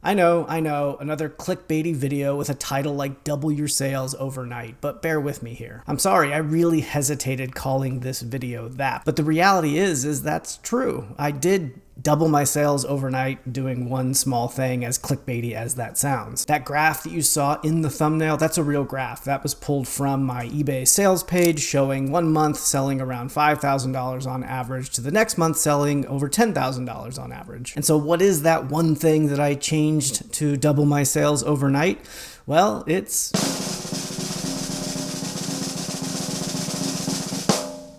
I know, another clickbaity video with a title like double your sales overnight, but bear with me here. I'm sorry, I really hesitated calling this video that, but the reality is that's true. I did double my sales overnight doing one small thing, as clickbaity as that sounds. That graph that you saw in the thumbnail, that's a real graph. That was pulled from my eBay sales page showing 1 month selling around $5,000 on average to the next month selling over $10,000 on average. And so what is that one thing that I changed to double my sales overnight? Well, it's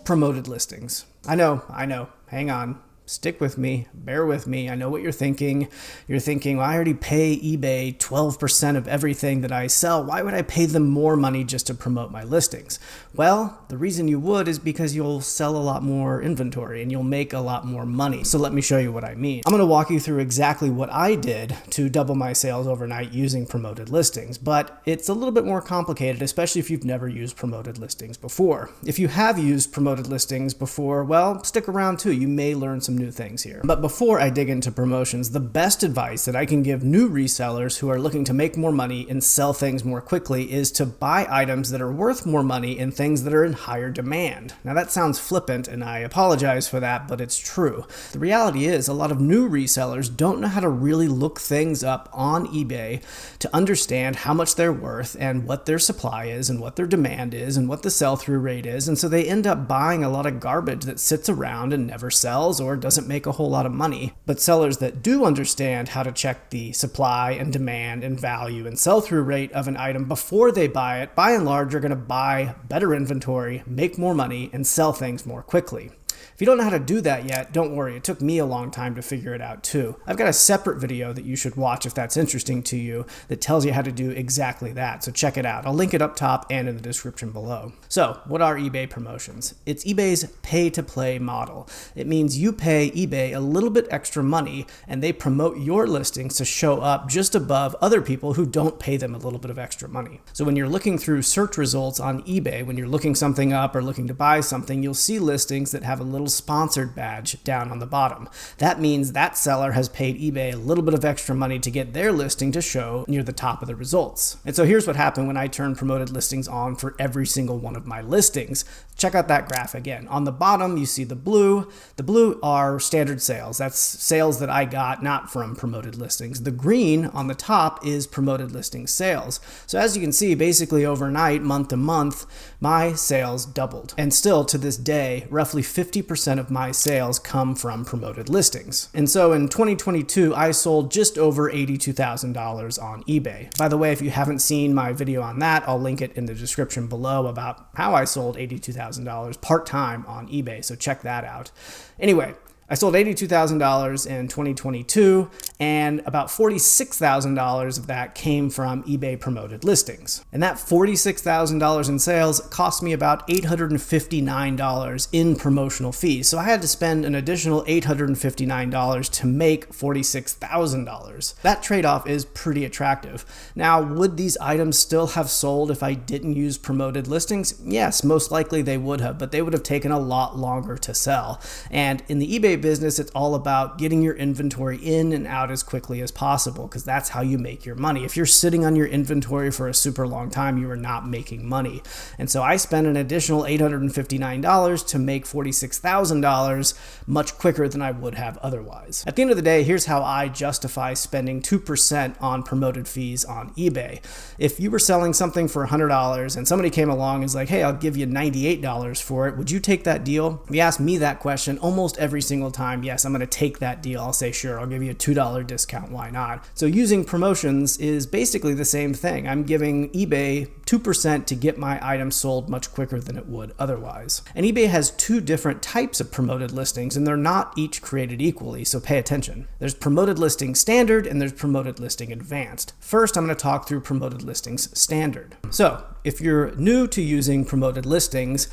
promoted listings. I know. Hang on. Stick with me, bear with me. I know what you're thinking. You're thinking, well, I already pay eBay 12% of everything that I sell. Why would I pay them more money just to promote my listings? Well, the reason you would is because you'll sell a lot more inventory and you'll make a lot more money. So let me show you what I mean. I'm going to walk you through exactly what I did to double my sales overnight using promoted listings, but it's a little bit more complicated, especially if you've never used promoted listings before. If you have used promoted listings before, well, stick around too. You may learn some new things here. But before I dig into promotions, the best advice that I can give new resellers who are looking to make more money and sell things more quickly is to buy items that are worth more money and things that are in higher demand. Now that sounds flippant and I apologize for that, but it's true. The reality is a lot of new resellers don't know how to really look things up on eBay to understand how much they're worth and what their supply is and what their demand is and what the sell-through rate is. And so they end up buying a lot of garbage that sits around and never sells or doesn't make a whole lot of money. But sellers that do understand how to check the supply and demand and value and sell-through rate of an item before they buy it, by and large, are going to buy better inventory, make more money, and sell things more quickly. If you don't know how to do that yet, don't worry. It took me a long time to figure it out too. I've got a separate video that you should watch if that's interesting to you that tells you how to do exactly that. So check it out. I'll link it up top and in the description below. So what are eBay promotions? It's eBay's pay-to-play model. It means you pay eBay a little bit extra money and they promote your listings to show up just above other people who don't pay them a little bit of extra money. So when you're looking through search results on eBay, when you're looking something up or looking to buy something, you'll see listings that have a little sponsored badge down on the bottom. That means that seller has paid eBay a little bit of extra money to get their listing to show near the top of the results. And so here's what happened when I turned promoted listings on for every single one of my listings. Check out that graph again. On the bottom, you see the blue. The blue are standard sales. That's sales that I got not from promoted listings. The green on the top is promoted listing sales. So as you can see, basically overnight, month to month, my sales doubled. And still to this day, roughly 50% of my sales come from promoted listings. And so in 2022, I sold just over $82,000 on eBay. By the way, if you haven't seen my video on that, I'll link it in the description below about how I sold $82,000 part-time on eBay, so check that out. Anyway, I sold $82,000 in 2022, and about $46,000 of that came from eBay promoted listings. And that $46,000 in sales cost me about $859 in promotional fees. So I had to spend an additional $859 to make $46,000. That trade-off is pretty attractive. Now, would these items still have sold if I didn't use promoted listings? Yes, most likely they would have, but they would have taken a lot longer to sell. And in the eBay business, it's all about getting your inventory in and out as quickly as possible because that's how you make your money. If you're sitting on your inventory for a super long time, you are not making money. And so I spent an additional $859 to make $46,000 much quicker than I would have otherwise. At the end of the day, here's how I justify spending 2% on promoted fees on eBay. If you were selling something for $100 and somebody came along and was like, hey, I'll give you $98 for it, would you take that deal? If you ask me that question almost every single time, yes, I'm going to take that deal. I'll say, sure, I'll give you a $2 discount. Why not? So using promotions is basically the same thing. I'm giving eBay 2% to get my item sold much quicker than it would otherwise. And eBay has two different types of promoted listings, and they're not each created equally, so pay attention. There's promoted listing standard and there's promoted listing advanced. First, I'm going to talk through promoted listings standard. So if you're new to using promoted listings,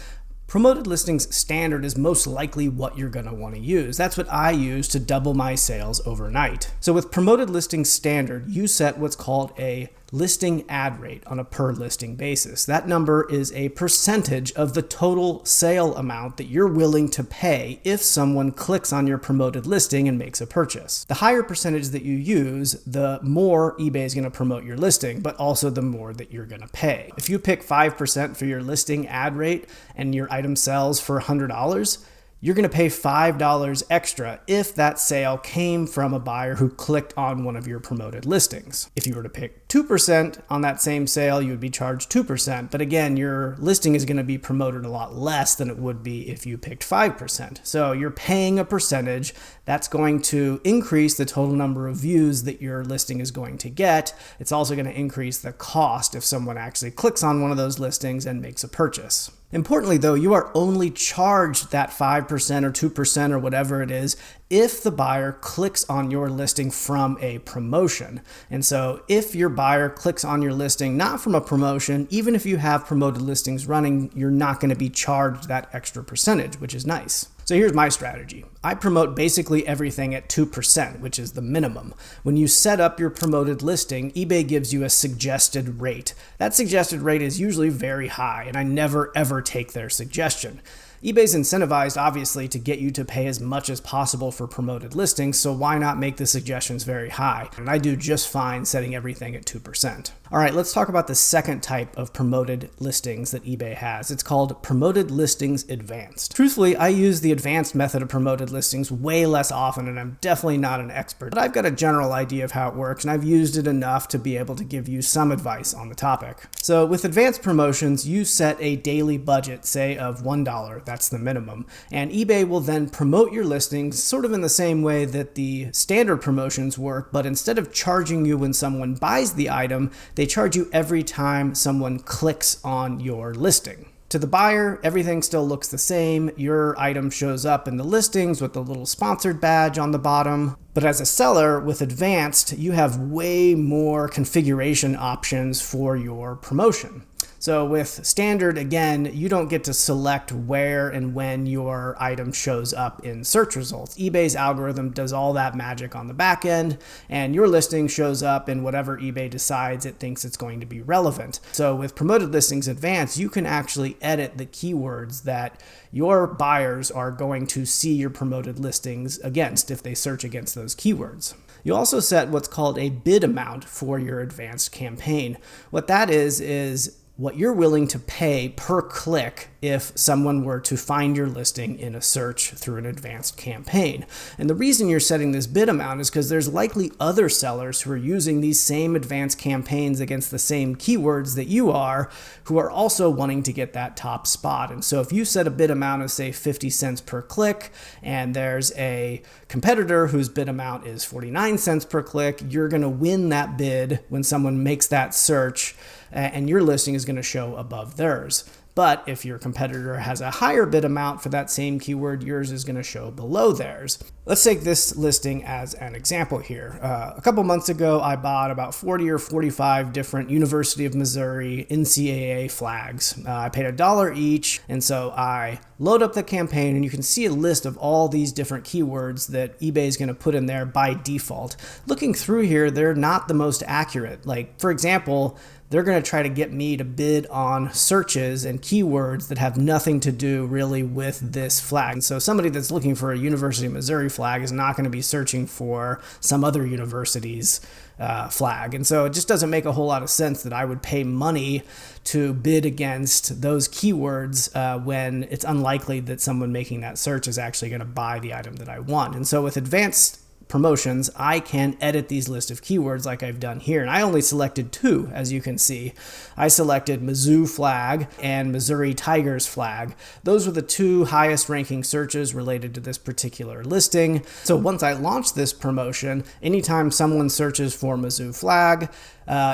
promoted listings standard is most likely what you're going to want to use. That's what I use to double my sales overnight. So with promoted listings standard, you set what's called a listing ad rate on a per listing basis. That number is a percentage of the total sale amount that you're willing to pay if someone clicks on your promoted listing and makes a purchase. The higher percentage that you use, the more eBay is going to promote your listing, but also the more that you're going to pay. If you pick 5% for your listing ad rate and your item sells for $100, you're going to pay $5 extra if that sale came from a buyer who clicked on one of your promoted listings. If you were to pick 2% on that same sale, you would be charged 2%. But again, your listing is going to be promoted a lot less than it would be if you picked 5%. So you're paying a percentage that's going to increase the total number of views that your listing is going to get. It's also going to increase the cost if someone actually clicks on one of those listings and makes a purchase. Importantly, though, you are only charged that 5% or 2% or whatever it is if the buyer clicks on your listing from a promotion. And so if your buyer clicks on your listing not from a promotion, even if you have promoted listings running, you're not going to be charged that extra percentage, which is nice. So here's my strategy. I promote basically everything at 2%, which is the minimum. When you set up your promoted listing, eBay gives you a suggested rate. That suggested rate is usually very high, and I never ever take their suggestion. eBay's incentivized, obviously, to get you to pay as much as possible for promoted listings, so why not make the suggestions very high? And I do just fine setting everything at 2%. All right, let's talk about the second type of promoted listings that eBay has. It's called Promoted Listings Advanced. Truthfully, I use the advanced method of promoted listings way less often, and I'm definitely not an expert, but I've got a general idea of how it works, and I've used it enough to be able to give you some advice on the topic. So with advanced promotions, you set a daily budget, say of $1. That's the minimum. And eBay will then promote your listings sort of in the same way that the standard promotions work, but instead of charging you when someone buys the item, they charge you every time someone clicks on your listing. To the buyer, everything still looks the same. Your item shows up in the listings with the little sponsored badge on the bottom. But as a seller with Advanced, you have way more configuration options for your promotion. So with standard, again, you don't get to select where and when your item shows up in search results. eBay's algorithm does all that magic on the back end, and your listing shows up in whatever eBay decides it thinks it's going to be relevant. So with Promoted Listings Advanced, you can actually edit the keywords that your buyers are going to see your promoted listings against if they search against those keywords. You also set what's called a bid amount for your advanced campaign. What that is what you're willing to pay per click if someone were to find your listing in a search through an advanced campaign. And the reason you're setting this bid amount is because there's likely other sellers who are using these same advanced campaigns against the same keywords that you are, who are also wanting to get that top spot. And so if you set a bid amount of, say, 50 cents per click, and there's a competitor whose bid amount is 49 cents per click, you're going to win that bid when someone makes that search, and your listing is going to show above theirs. But if your competitor has a higher bid amount for that same keyword, yours is going to show below theirs. Let's take this listing as an example here. A couple months ago, I bought about 40 or 45 different University of Missouri NCAA flags. I paid $1 each, and so I load up the campaign, and you can see a list of all these different keywords that eBay is going to put in there by default. Looking through here, they're not the most accurate. Like, for example, they're going to try to get me to bid on searches and keywords that have nothing to do really with this flag. And so somebody that's looking for a University of Missouri flag is not going to be searching for some other university's flag. And so it just doesn't make a whole lot of sense that I would pay money to bid against those keywords when it's unlikely that someone making that search is actually going to buy the item that I want. And so with advanced promotions, I can edit these list of keywords like I've done here. And I only selected two, as you can see. I selected Mizzou flag and Missouri Tigers flag. Those were the two highest ranking searches related to this particular listing. So once I launch this promotion, anytime someone searches for Mizzou flag,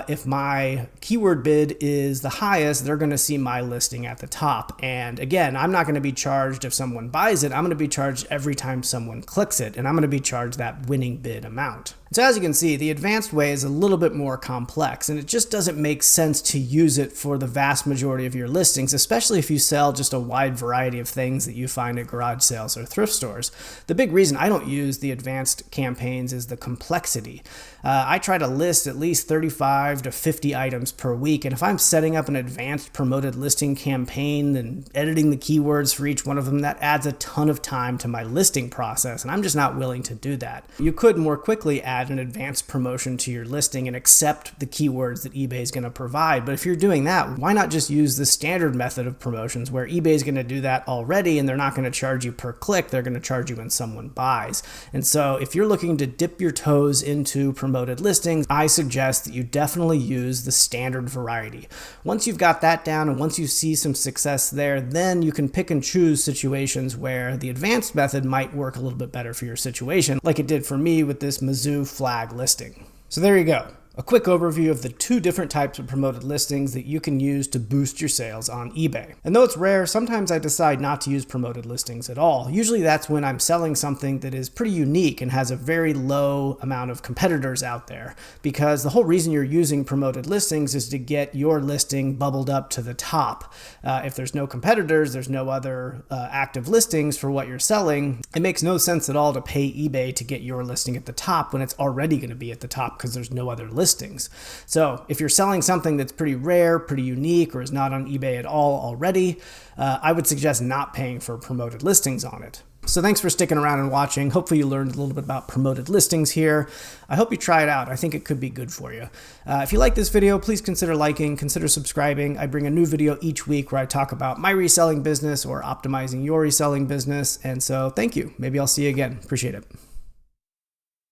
if my keyword bid is the highest, they're going to see my listing at the top. And again, I'm not going to be charged if someone buys it. I'm going to be charged every time someone clicks it, and I'm going to be charged that winning bid amount. So as you can see, the advanced way is a little bit more complex, and it just doesn't make sense to use it for the vast majority of your listings, especially if you sell just a wide variety of things that you find at garage sales or thrift stores. The big reason I don't use the advanced campaigns is the complexity. I try to list at least 35 to 50 items per week, and if I'm setting up an advanced promoted listing campaign and editing the keywords for each one of them, that adds a ton of time to my listing process, and I'm just not willing to do that. You could more quickly add an advanced promotion to your listing and accept the keywords that eBay is going to provide. But if you're doing that, why not just use the standard method of promotions where eBay is going to do that already, and they're not going to charge you per click, they're going to charge you when someone buys. And so if you're looking to dip your toes into promoted listings, I suggest that you definitely use the standard variety. Once you've got that down and once you see some success there, then you can pick and choose situations where the advanced method might work a little bit better for your situation, like it did for me with this Mizzou flag listing. So there you go. A quick overview of the two different types of promoted listings that you can use to boost your sales on eBay. And though it's rare, sometimes I decide not to use promoted listings at all. Usually that's when I'm selling something that is pretty unique and has a very low amount of competitors out there, because the whole reason you're using promoted listings is to get your listing bubbled up to the top. If there's no competitors, there's no other active listings for what you're selling, it makes no sense at all to pay eBay to get your listing at the top when it's already going to be at the top because there's no other listings. So if you're selling something that's pretty rare, pretty unique, or is not on eBay at all already, I would suggest not paying for promoted listings on it. So thanks for sticking around and watching. Hopefully you learned a little bit about promoted listings here. I hope you try it out. I think it could be good for you. If you like this video, please consider liking, consider subscribing. I bring a new video each week where I talk about my reselling business or optimizing your reselling business. And so thank you. Maybe I'll see you again. Appreciate it.